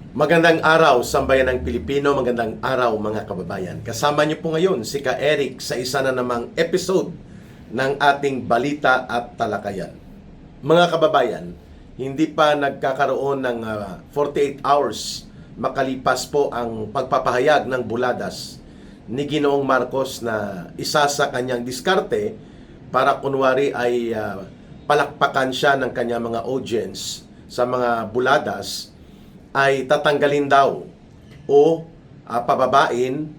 Magandang araw, sambayan ng Pilipino. Magandang araw, mga kababayan. Kasama niyo po ngayon si Ka Eric sa isa na namang episode ng ating Balita at Talakayan. Mga kababayan, hindi pa nagkakaroon ng 48 hours makalipas po ang pagpapahayag ng buladas ni Ginoong Marcos na isa sa kanyang diskarte para kunwari ay palakpakan siya ng kanyang mga audience sa mga buladas ay tatanggalin daw o pababain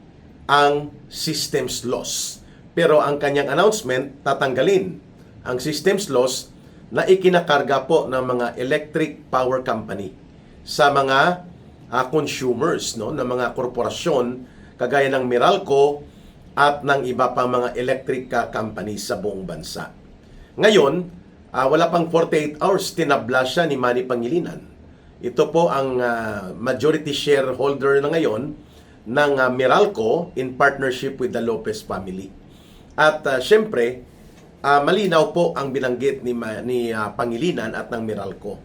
ang systems loss. Pero ang kanyang announcement, tatanggalin ang systems loss na ikinakarga po ng mga electric power company sa mga consumers, no, ng mga korporasyon kagaya ng Meralco at ng iba pang mga electric companies sa buong bansa. Ngayon, wala pang 48 hours, tinabla siya ni Manny Pangilinan. Ito po ang majority shareholder na ngayon ng Meralco in partnership with the Lopez family. At syempre, malinaw po ang binanggit ni Pangilinan at ng Meralco.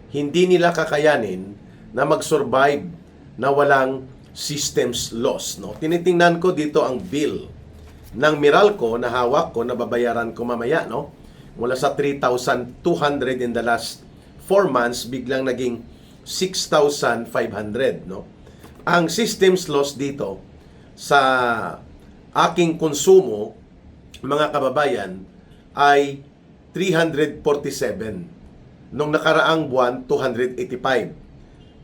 Hindi nila kakayanin na mag-survive na walang systems loss. No? Tinitingnan ko dito ang bill ng Meralco na hawak ko, na babayaran ko mamaya. No? Mula sa 3,200 in the last 4 months, biglang naging 6,500, no? Ang systems loss dito sa aking konsumo, mga kababayan, ay 347. Nung nakaraang buwan, 285.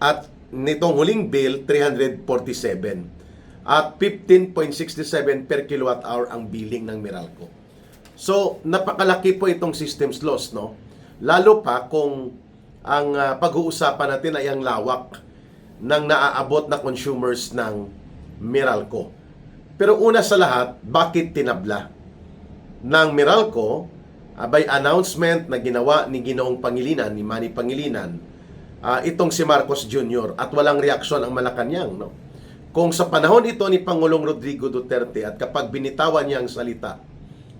At nitong huling bill, 347. At 15.67 per kilowatt hour ang billing ng Meralco. So, napakalaki po itong systems loss, no? Lalo pa kung ang pag-uusapan natin ay ang lawak ng naaabot na consumers ng Meralco. Pero una sa lahat, bakit tinabla ng Meralco by announcement na ginawa ni Ginoong Pangilinan, ni Manny Pangilinan, itong si Marcos Jr. at walang reaksyon ang Malacanang, no? Kung sa panahon ito ni Pangulong Rodrigo Duterte at kapag binitawan niya ang salita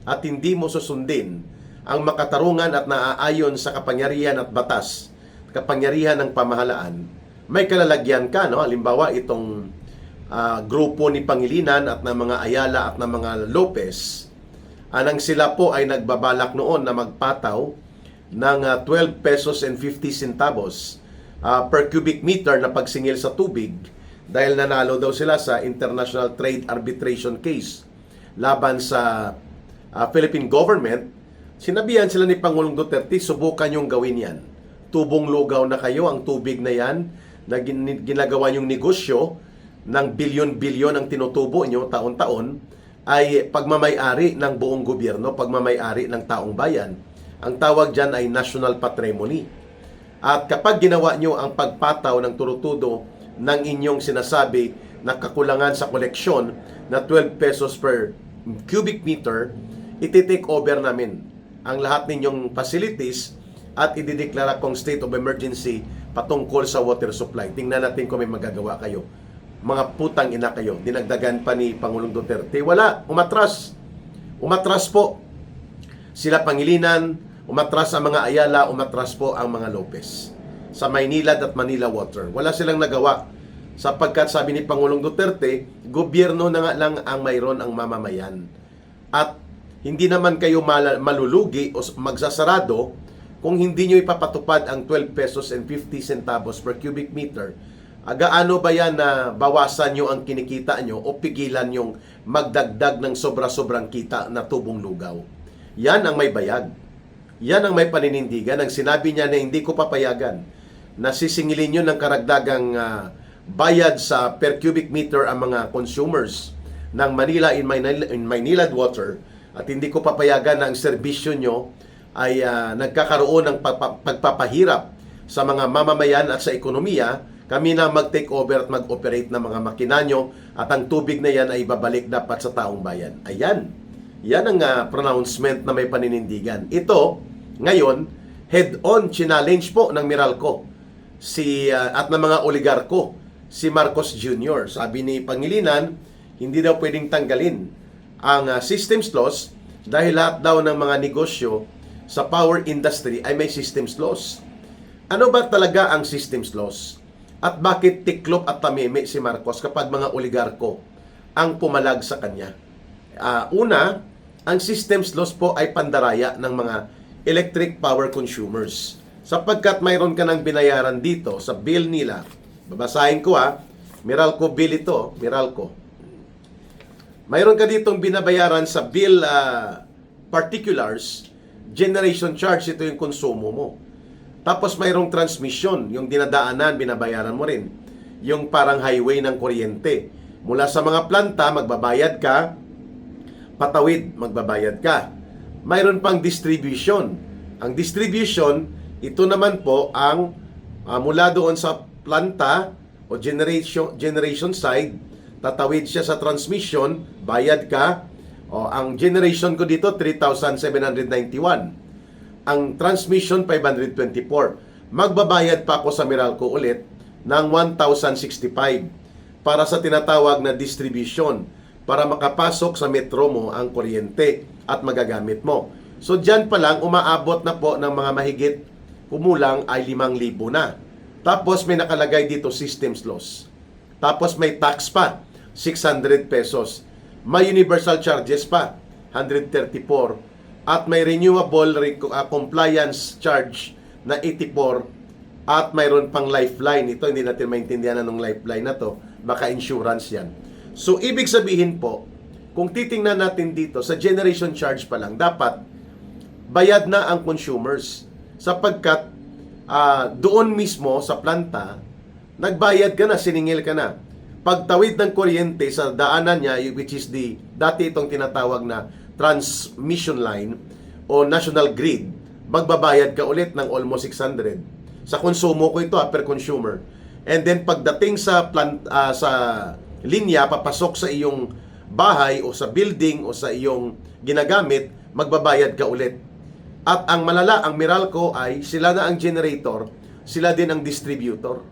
at hindi mo susundin ang makatarungan at naaayon sa kapangyarihan at batas, kapangyarihan ng pamahalaan, may kalalagyan ka, no? Halimbawa, itong grupo ni Pangilinan at ng mga Ayala at ng mga Lopez, anang sila po ay nagbabalak noon na magpataw ng 12 pesos and 50 centavos per cubic meter na pagsingil sa tubig dahil nanalo daw sila sa International Trade Arbitration Case laban sa Philippine government. Sinabihan sila ni Pangulong Duterte, subukan yung gawin yan. Tubong lugaw na kayo, ang tubig na yan, na ginagawa yung negosyo ng bilyon-bilyon ang tinutubo nyo taon-taon, ay pagmamay-ari ng buong gobyerno, pagmamay-ari ng taong bayan. Ang tawag dyan ay national patrimony. At kapag ginawa nyo ang pagpataw ng turutudo ng inyong sinasabi na kakulangan sa koleksyon na 12 pesos per cubic meter, iti-take over namin ang lahat ninyong facilities at idideklara kong state of emergency patungkol sa water supply. Tingnan natin kung may magagawa kayo. Mga putang ina kayo. Dinagdagan pa ni Pangulong Duterte. Wala. Umatras. Umatras po. Sila Pangilinan, umatras ang mga Ayala, umatras po ang mga Lopez. Sa Maynilad at Manila Water. Wala silang nagawa. Sapagkat sabi ni Pangulong Duterte, gobyerno na nga lang ang mayroon ang mamamayan. At hindi naman kayo malulugi o magsasarado kung hindi nyo ipapatupad ang 12 pesos and 50 centavos per cubic meter. Gaano ba yan na bawasan nyo ang kinikita nyo o pigilan yung magdagdag ng sobra-sobrang kita na tubong lugaw? Yan ang may bayag. Yan ang may paninindigan. Ang sinabi niya na hindi ko papayagan na sisingilin nyo ng karagdagang bayad sa per cubic meter ang mga consumers ng Manila in Maynilad Water, at hindi ko papayagan na ang serbisyo nyo ay nagkakaroon ng pagpapahirap sa mga mamamayan at sa ekonomiya. Kami na mag-take over at mag-operate ng mga makina nyo, at ang tubig na yan ay babalik dapat sa taong bayan. Ayan. Yan ang pronouncement na may paninindigan. Ito, ngayon, head-on challenge po ng Meralco at ng mga oligarko, si Marcos Jr. Sabi ni Pangilinan, hindi daw pwedeng tanggalin ang systems loss dahil lahat daw ng mga negosyo sa power industry ay may systems loss. Ano ba talaga ang systems loss? At bakit tiklop at tamimi si Marcos kapag mga oligarko ang pumalag sa kanya? Una, ang systems loss po ay pandaraya ng mga electric power consumers. Sapagkat mayroon ka ng binayaran dito sa bill nila. Babasahin ko Meralco bill ito, Meralco. Mayroon ka ditong binabayaran sa bill particulars, generation charge, ito yung konsumo mo. Tapos mayroong transmission, yung dinadaanan, binabayaran mo rin. Yung parang highway ng kuryente. Mula sa mga planta, magbabayad ka. Patawid, magbabayad ka. Mayroon pang distribution. Ang distribution, ito naman po ang mula doon sa planta o generation side, tatawid siya sa transmission, bayad ka. Ang generation ko dito, 3,791. Ang transmission, 524. Magbabayad pa ako sa Meralco ulit ng 1,065 para sa tinatawag na distribution, para makapasok sa metro mo ang kuryente at magagamit mo. So dyan pa lang, umaabot na po ng mga mahigit kumulang ay 5,000 na. Tapos may nakalagay dito systems loss. Tapos may tax pa, 600 pesos. May universal charges pa, 134. At may renewable compliance charge na 84. At mayroon pang lifeline. Ito, hindi natin maintindihan anong lifeline na to. Baka insurance yan. So, ibig sabihin po, kung titingnan natin dito, sa generation charge pa lang, dapat bayad na ang consumers. Sapagkat doon mismo sa planta, nagbayad ka na, siningil ka na. Pagtawid ng kuryente sa daanan niya, which is dati itong tinatawag na transmission line o national grid, magbabayad ka ulit ng almost 600. Sa konsumo ko ito, per consumer. And then pagdating sa sa linya, papasok sa iyong bahay o sa building o sa iyong ginagamit, magbabayad ka ulit. At ang malala, ang Meralco ay sila na ang generator, sila din ang distributor.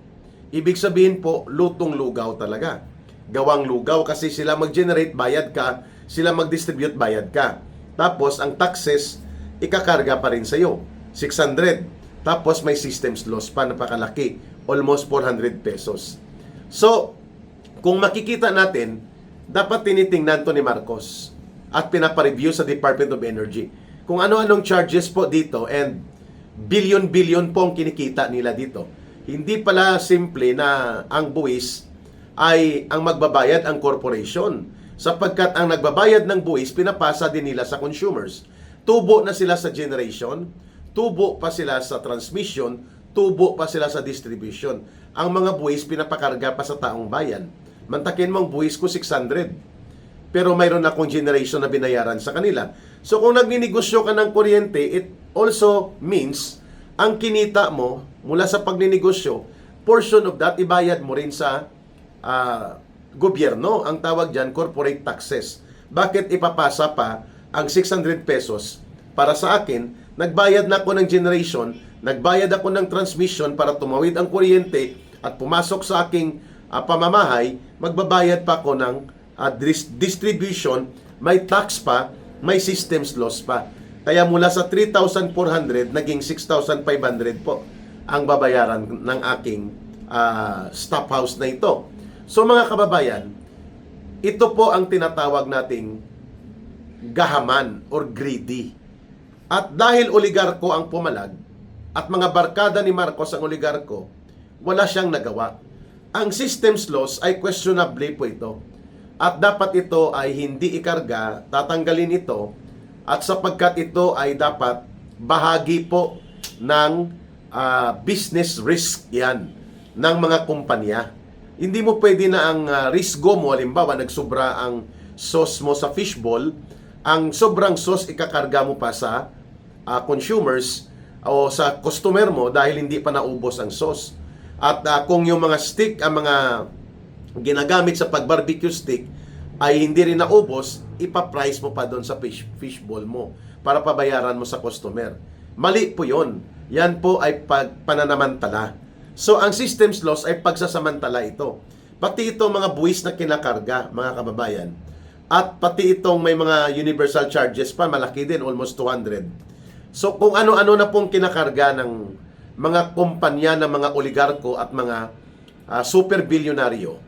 Ibig sabihin po, lutong lugaw talaga. Gawang lugaw kasi sila mag-generate, bayad ka, sila mag-distribute, bayad ka. Tapos, ang taxes, ikakarga pa rin sa'yo. 600. Tapos, may systems loss pa, napakalaki. Almost 400 pesos. So, kung makikita natin, dapat tinitingnan to ni Marcos at pinapareview sa Department of Energy. Kung ano-anong charges po dito and billion-billion po ang kinikita nila dito. Hindi pala simple na ang buwis ay ang magbabayad ang corporation. Sapagkat ang nagbabayad ng buwis, pinapasa din nila sa consumers. Tubo na sila sa generation, tubo pa sila sa transmission, tubo pa sila sa distribution. Ang mga buwis, pinapakarga pa sa taong bayan. Mantakin mong buwis ko 600. Pero mayroon akong generation na binayaran sa kanila. So kung nagninegosyo ka ng kuryente, it also means ang kinita mo mula sa pagninegosyo, portion of that ibayad mo rin sa gobyerno. Ang tawag dyan, corporate taxes. Bakit ipapasa pa ang 600 pesos para sa akin? Nagbayad na ako ng generation, nagbayad ako ng transmission para tumawid ang kuryente at pumasok sa aking pamamahay, magbabayad pa ako ng distribution, may tax pa, may systems loss pa. Kaya mula sa 3,400, naging 6,500 po ang babayaran ng aking staff house na ito. So mga kababayan, ito po ang tinatawag nating gahaman or greedy. At dahil oligarko ang pumalag, at mga barkada ni Marcos ang oligarko, wala siyang nagawa. Ang systems loss ay questionably po ito. At dapat ito ay hindi ikarga, tatanggalin ito, at sapagkat ito ay dapat bahagi po ng business risk yan ng mga kumpanya. Hindi mo pwede na ang risgo mo, halimbawa nagsobra ang sauce mo sa fishball, ang sobrang sauce ikakarga mo pa sa consumers o sa customer mo dahil hindi pa naubos ang sauce. At kung yung mga stick, ang mga ginagamit sa pag-barbecue stick ay hindi rin naubos, ipa-price mo pa doon sa fishball mo para pabayaran mo sa customer. Mali po yun. Yan po ay pananamantala. So, ang systems loss ay pagsasamantala ito. Pati itong mga buwis na kinakarga, mga kababayan. At pati itong may mga universal charges pa, malaki din, almost 200. So, kung ano-ano na pong kinakarga ng mga kumpanya ng mga oligarko at mga super bilyonaryo.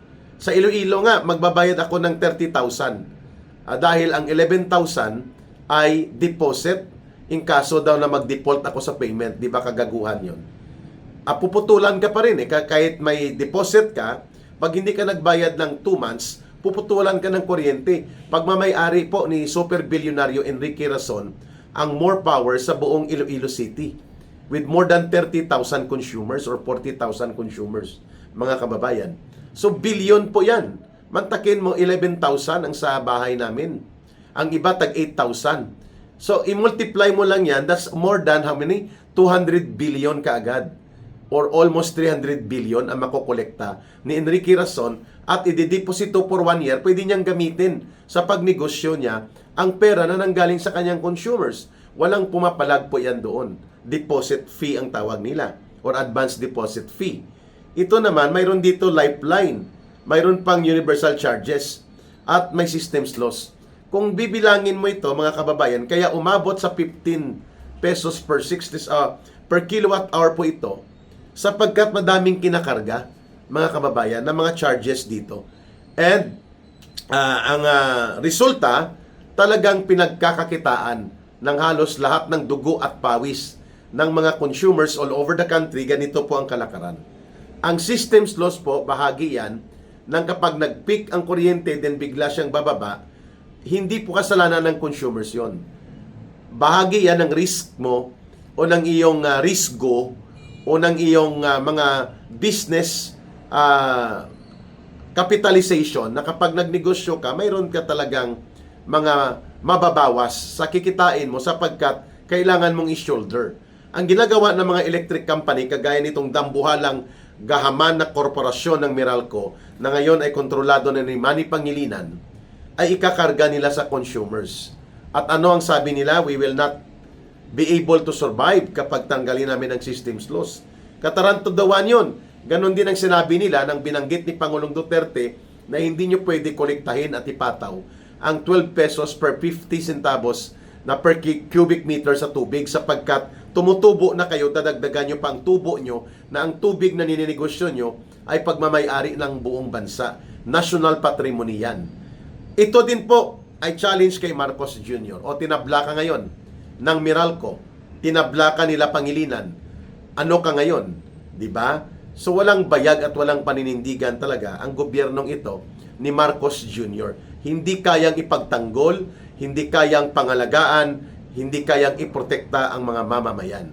Sa Iloilo nga, magbabayad ako ng 30,000. Dahil ang 11,000 ay deposit in kaso daw na mag-default ako sa payment. Di ba kagaguhan yon? Puputulan ka pa rin. Kahit may deposit ka, pag hindi ka nagbayad ng 2 months, puputulan ka ng kuryente. Pagmamay-ari po ni super bilyonaryo Enrique Razon ang more power sa buong Iloilo City with more than 30,000 consumers or 40,000 consumers, mga kababayan. So, billion po yan. Mantakin mo, 11,000 ang sa bahay namin. Ang iba, tag 8,000. So, i-multiply mo lang yan, that's more than how many? 200 billion kaagad. Or almost 300 billion ang makokolekta ni Enrique Razon at i-deposito for 1 year, pwede niyang gamitin sa pagnegosyo niya ang pera na nanggaling sa kanyang consumers. Walang pumapalag po yan doon. Deposit fee ang tawag nila or advance deposit fee. Ito naman, mayroon dito lifeline, mayroon pang universal charges, at may systems loss. Kung bibilangin mo ito, mga kababayan, kaya umabot sa 15 pesos per kilowatt hour po ito, sapagkat madaming kinakarga, mga kababayan, na mga charges dito. And ang resulta, talagang pinagkakakitaan ng halos lahat ng dugo at pawis ng mga consumers all over the country. Ganito po ang kalakaran. Ang systems loss po, bahagi yan ng kapag nag-peak ang kuryente then bigla siyang bababa, hindi po kasalanan ng consumers yon. Bahagi yan ng risk mo o ng iyong risgo o ng iyong mga business capitalization na kapag nagnegosyo ka, mayroon ka talagang mga mababawas sa kikitain mo sapagkat kailangan mong i-shoulder. Ang ginagawa ng mga electric company, kagaya nitong dambuhalang gahaman na korporasyon ng Meralco na ngayon ay kontrolado na ni Manny Pangilinan, ay ikakarga nila sa consumers. At ano ang sabi nila? We will not be able to survive kapag tanggalin namin ang systems loss. Katarantodawan yun. Ganon din ang sinabi nila nang binanggit ni Pangulong Duterte na hindi nyo pwede kolektahin at ipataw ang 12 pesos per 50 centavos na per cubic meter sa tubig sapagkat tumutubo na kayo, dadagdagan nyo pa ang tubo nyo na ang tubig na nininegosyo nyo ay pagmamayari ng buong bansa. National patrimony yan. Ito din po ay challenge kay Marcos Jr. O tinabla ka ngayon ng Meralco, tinabla ka nila Pangilinan. Ano ka ngayon? Diba? So walang bayag at walang paninindigan talaga ang gobyernong ito ni Marcos Jr. Hindi kayang ipagtanggol, hindi kayang pangalagaan, hindi kayang iprotekta ang mga mamamayan.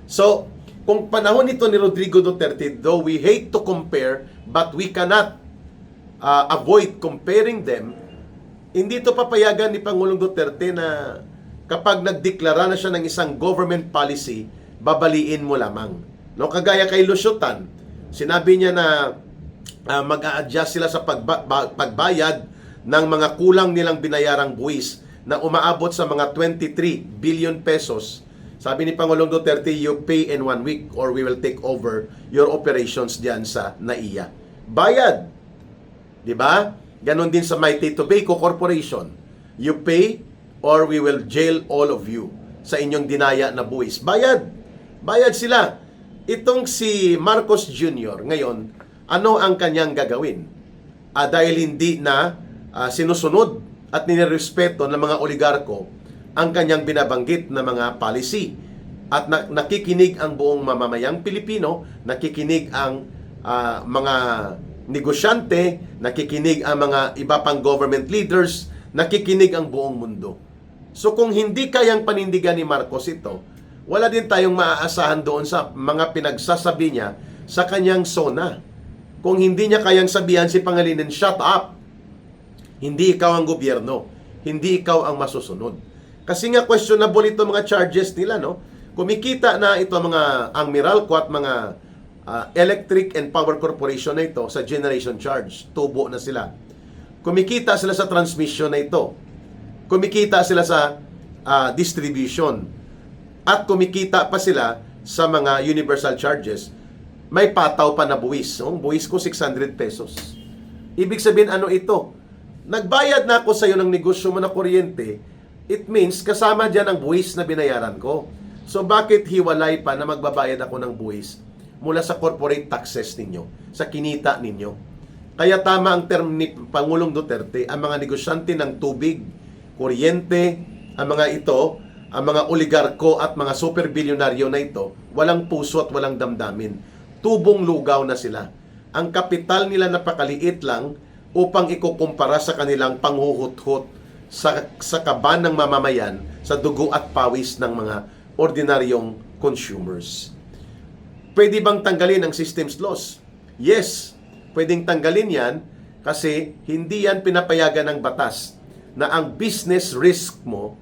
So, kung panahon nito ni Rodrigo Duterte, though we hate to compare, but we cannot avoid comparing them, hindi ito papayagan ni Pangulong Duterte na kapag nagdeklara na siya ng isang government policy, babaliin mo lamang. No, kagaya kay Lusyutan, sinabi niya na mag-a-adjust sila sa pagbayad ng mga kulang nilang binayarang buwis na umaabot sa mga 23 billion pesos. Sabi ni Pangulong Duterte, you pay in 1 week or we will take over your operations diyan sa NAIA. Bayad. Diba? Ganon din sa Mighty Tobacco Corporation. You pay or we will jail all of you sa inyong dinaya na buwis. Bayad. Bayad sila. Itong si Marcos Jr. ngayon, ano ang kanyang gagawin? Dahil hindi na sinusunod at ninerespeto ng mga oligarko ang kanyang binabanggit na mga policy. At nakikinig ang buong mamamayang Pilipino, nakikinig ang mga negosyante, nakikinig ang mga iba pang government leaders, nakikinig ang buong mundo. So kung hindi kayang panindigan ni Marcos ito, wala din tayong maaasahan doon sa mga pinagsasabi niya sa kanyang SONA. Kung hindi niya kayang sabihan si Pangilinan, shut up! Hindi ikaw ang gobyerno. Hindi ikaw ang masusunod. Kasi nga questionable ito mga charges nila, no? Kumikita na ito ang Meralco at mga electric and power corporation na ito sa generation charge. Tubo na sila. Kumikita sila sa transmission na ito. Kumikita sila sa distribution. At kumikita pa sila sa mga universal charges. May pataw pa na buwis. Ang buwis ko 600 pesos. Ibig sabihin ano ito? Nagbayad na ako sa iyo ng negosyo mo na kuryente, it means kasama dyan ang buwis na binayaran ko. So bakit hiwalay pa na magbabayad ako ng buwis mula sa corporate taxes ninyo, sa kinita ninyo. Kaya tama ang term ni Pangulong Duterte, ang mga negosyante ng tubig, kuryente, ang mga ito, ang mga oligarko at mga super bilyonaryo na ito, walang puso at walang damdamin. Tubong lugaw na sila. Ang kapital nila napakaliit lang upang ikukumpara sa kanilang panghuhut-hut sa kaban ng mamamayan, sa dugo at pawis ng mga ordinaryong consumers. Pwede bang tanggalin ang systems loss? Yes, pwedeng tanggalin yan kasi hindi yan pinapayagan ng batas na ang business risk mo,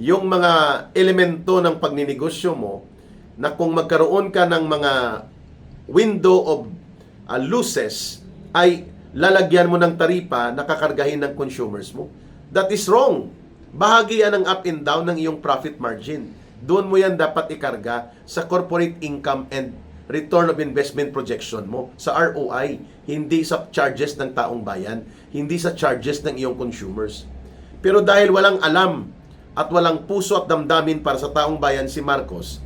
yung mga elemento ng pagninegosyo mo, na kung magkaroon ka ng mga window of losses, ay lalagyan mo ng taripa na kakargahin ng consumers mo. That is wrong. Bahagi yan ng up and down ng iyong profit margin. Doon mo yan dapat ikarga sa corporate income and return of investment projection mo, sa ROI, hindi sa charges ng taong bayan, hindi sa charges ng iyong consumers. Pero dahil walang alam at walang puso at damdamin para sa taong bayan si Marcos,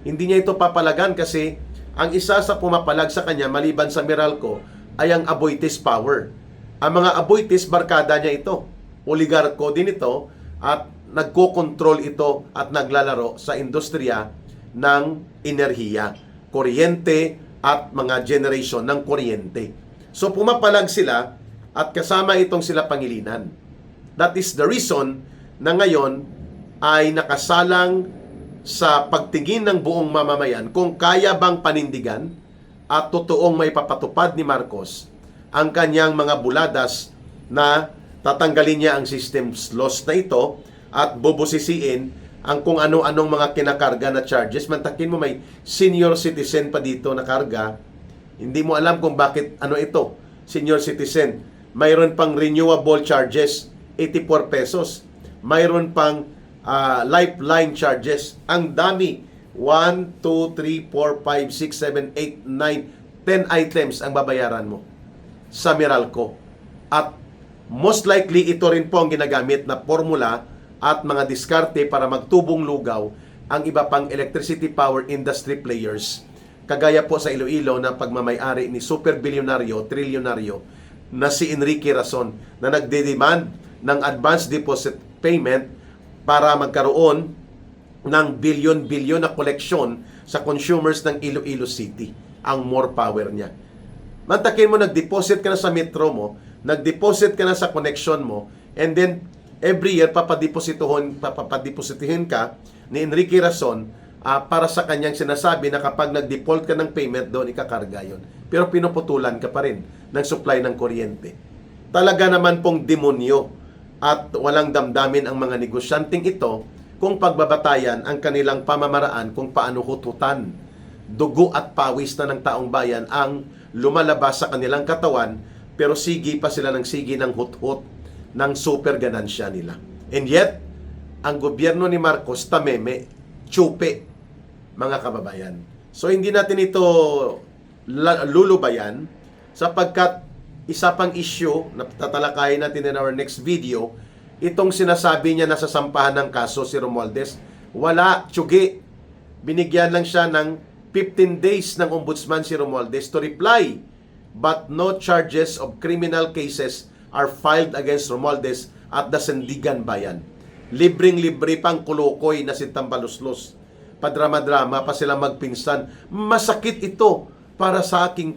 hindi niya ito papalagan kasi ang isa sa pumapalag sa kanya maliban sa Meralco ay ang Aboitiz Power. Ang mga Aboitiz, barkada niya ito. Oligarko din ito at nagko-control ito at naglalaro sa industriya ng enerhiya, kuryente at mga generation ng kuryente. So pumapalag sila at kasama itong sila Pangilinan. That is the reason na ngayon ay nakasalang sa pagtingin ng buong mamamayan kung kaya bang panindigan at totoong may papatupad ni Marcos ang kanyang mga buladas na tatanggalin niya ang systems loss na ito at bubusisiin ang kung ano-anong mga kinakarga na charges. Mantakin mo may senior citizen pa dito na karga. Hindi mo alam kung bakit ano ito, senior citizen. Mayroon pang renewable charges, 84 pesos. Mayroon pang lifeline charges. Ang dami. 1, 2, 3, 4, 5, 6, 7, 8, 9, 10 items ang babayaran mo sa Meralco. At most likely, ito rin po ang ginagamit na formula at mga diskarte para magtubong lugaw ang iba pang electricity power industry players. Kagaya po sa Iloilo na pagmamayari ni super bilyonaryo, trilyonaryo na si Enrique Razon na nagde-demand ng advance deposit payment para magkaroon ng bilyon-bilyon na koleksyon sa consumers ng Iloilo City. Ang more power niya. Mantakin mo, nag-deposit ka na sa metro mo, nag-deposit ka na sa connection mo, and then every year papadepositihin ka ni Enrique Razon para sa kanyang sinasabi na kapag nag-default ka ng payment, doon ikakarga yun. Pero pinuputulan ka pa rin ng supply ng kuryente. Talaga naman pong demonyo at walang damdamin ang mga negosyanteng ito kung pagbabatayan ang kanilang pamamaraan kung paano hututan. Dugo at pawis na ng taong bayan ang lumalabas sa kanilang katawan, pero sige pa sila ng sige ng hut-hut ng super ganansya nila. And yet, ang gobyerno ni Marcos, tameme, tsupe, mga kababayan. So hindi natin ito lulubayan sapagkat isa pang issue na tatalakayin natin in our next video, itong sinasabi niya na sasampahan ng kaso si Romualdez. Wala, tsugi. Binigyan lang siya ng 15 days ng ombudsman si Romualdez to reply. But no charges of criminal cases are filed against Romualdez at the Sandigan Bayan. Libreng-libre pang kulukoy na si Tambaluslos. Padrama-drama pa sila magpinsan. Masakit ito para sa aking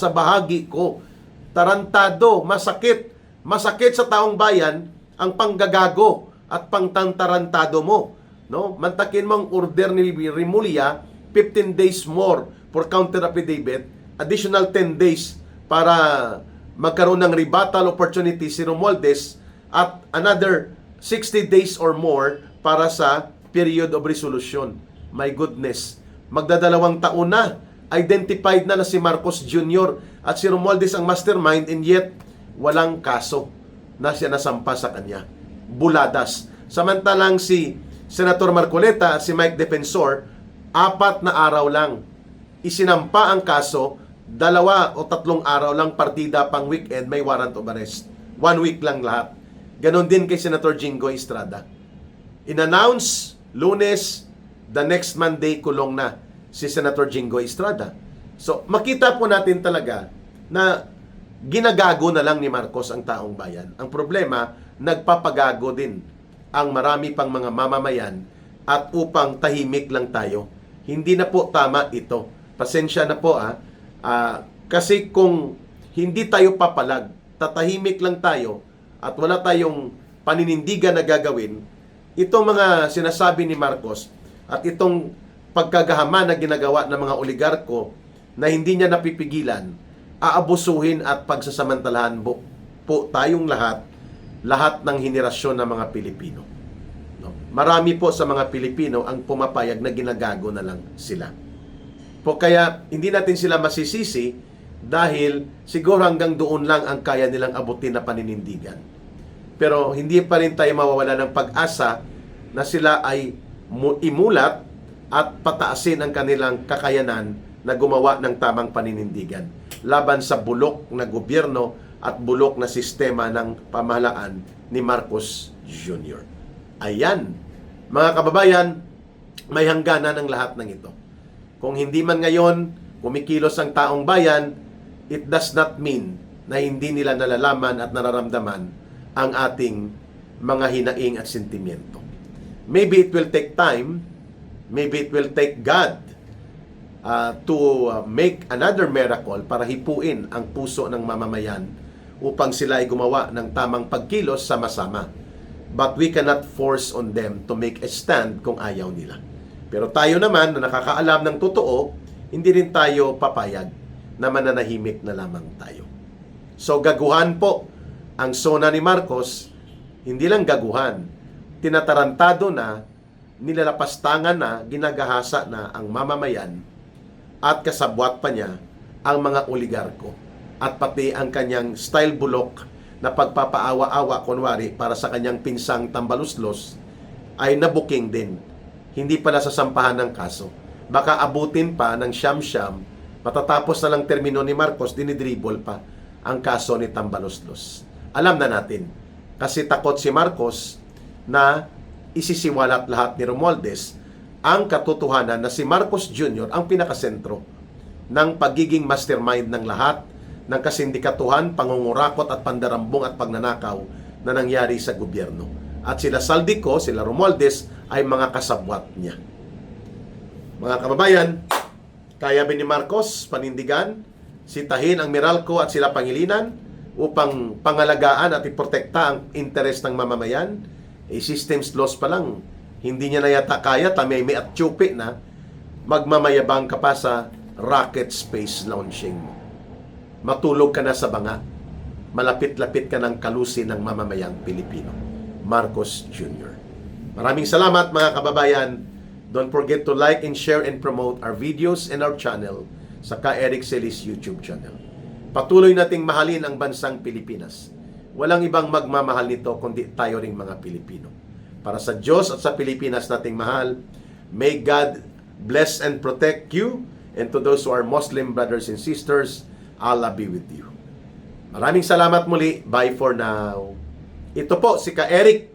sa bahagi ko. Tarantado, masakit. Masakit sa taong bayan ang panggagago at pangtantarantado mo. No? Mantakin mo ang order ni Remulla, 15 days more for counter affidavit, additional 10 days para magkaroon ng rebuttal opportunity si Romualdez, at another 60 days or more para sa period of resolution. My goodness, magdadalawang taon na, identified na si Marcos Jr. at si Romualdez ang mastermind, and yet walang kaso na siya nasampa sa kanya. Buladas. Samantalang si Senator Marcoleta at si Mike Defensor, 4 na araw lang isinampa ang kaso, 2 o 3 araw lang partida pang weekend, may warrant of arrest. 1 week lang lahat. Ganon din kay Senator Jinggoy Estrada. In-announce Lunes, the next Monday kulong na si Senator Jinggoy Estrada. So, makita po natin talaga na ginagago na lang ni Marcos ang taong bayan. Ang problema, nagpapagago din ang marami pang mga mamamayan at upang tahimik lang tayo. Hindi na po tama ito. Pasensya na po kasi kung hindi tayo papalag, tatahimik lang tayo at wala tayong paninindigan na gagawin, itong mga sinasabi ni Marcos at itong pagkagahama na ginagawa ng mga oligarko na hindi niya napipigilan, aabusuhin at pagsasamantalahan po tayong lahat ng henerasyon ng mga Pilipino. No? Marami po sa mga Pilipino ang pumapayag na ginagago na lang sila. Po kaya hindi natin sila masisisi dahil siguro hanggang doon lang ang kaya nilang abutin na paninindigan. Pero hindi pa rin tayo mawawala ng pag-asa na sila ay imulat at pataasin ang kanilang kakayanan na gumawa ng tamang paninindigan laban sa bulok na gobyerno at bulok na sistema ng pamahalaan ni Marcos Jr. Ayan, mga kababayan, may hangganan ang lahat ng ito. Kung hindi man ngayon kumikilos ang taong bayan, it does not mean na hindi nila nalalaman at nararamdaman ang ating mga hinaing at sentimiento. Maybe it will take time, maybe it will take God to make another miracle para hipuin ang puso ng mamamayan upang sila ay gumawa ng tamang pagkilos sama-sama. But we cannot force on them to make a stand kung ayaw nila. Pero tayo naman na nakakaalam ng totoo, hindi rin tayo papayag na mananahimik na lamang tayo. So gaguhan po ang sona ni Marcos, hindi lang gaguhan, tinatarantado na, nilalapastangan na, ginagahasa na ang mamamayan at kasabwat pa niya ang mga oligarko at pati ang kanyang style bulok na pagpapaawa-awa kunwari para sa kanyang pinsang tambaluslos ay nabuking din. Hindi pala sasampahan ng kaso. Baka abutin pa ng siyam-siyam, matatapos na lang termino ni Marcos, dinidribble pa ang kaso ni tambaluslos. Alam na natin, kasi takot si Marcos na isisiwalat lahat ni Romualdez ang katotohanan na si Marcos Jr. ang pinakasentro ng pagiging mastermind ng lahat ng kasindikatuhan, pangungurakot at pandarambong at pagnanakaw na nangyari sa gobyerno. At sila Saldico, sila Romualdez ay mga kasabwat niya. Mga kababayan, kaya ba ni Marcos panindigan, sitahin ang Meralco at sila Pangilinan upang pangalagaan at iprotekta ang interes ng mamamayan? Systems loss pa lang, hindi niya na yata kaya, tameme at tsupi na magmamayabang ka pa sa rocket space launching mo. Matulog ka na sa banga. Malapit-lapit ka ng kalusin ng mamamayang Pilipino. Marcos Jr. Maraming salamat mga kababayan. Don't forget to like and share and promote our videos and our channel sa Ka Eric Celis YouTube channel. Patuloy nating mahalin ang bansang Pilipinas. Walang ibang magmamahal nito kundi tayo ring mga Pilipino. Para sa Diyos at sa Pilipinas nating mahal, may God bless and protect you, and to those who are Muslim brothers and sisters, Allah be with you. Maraming salamat muli. Bye for now. Ito po si Ka Eric.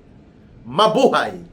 Mabuhay!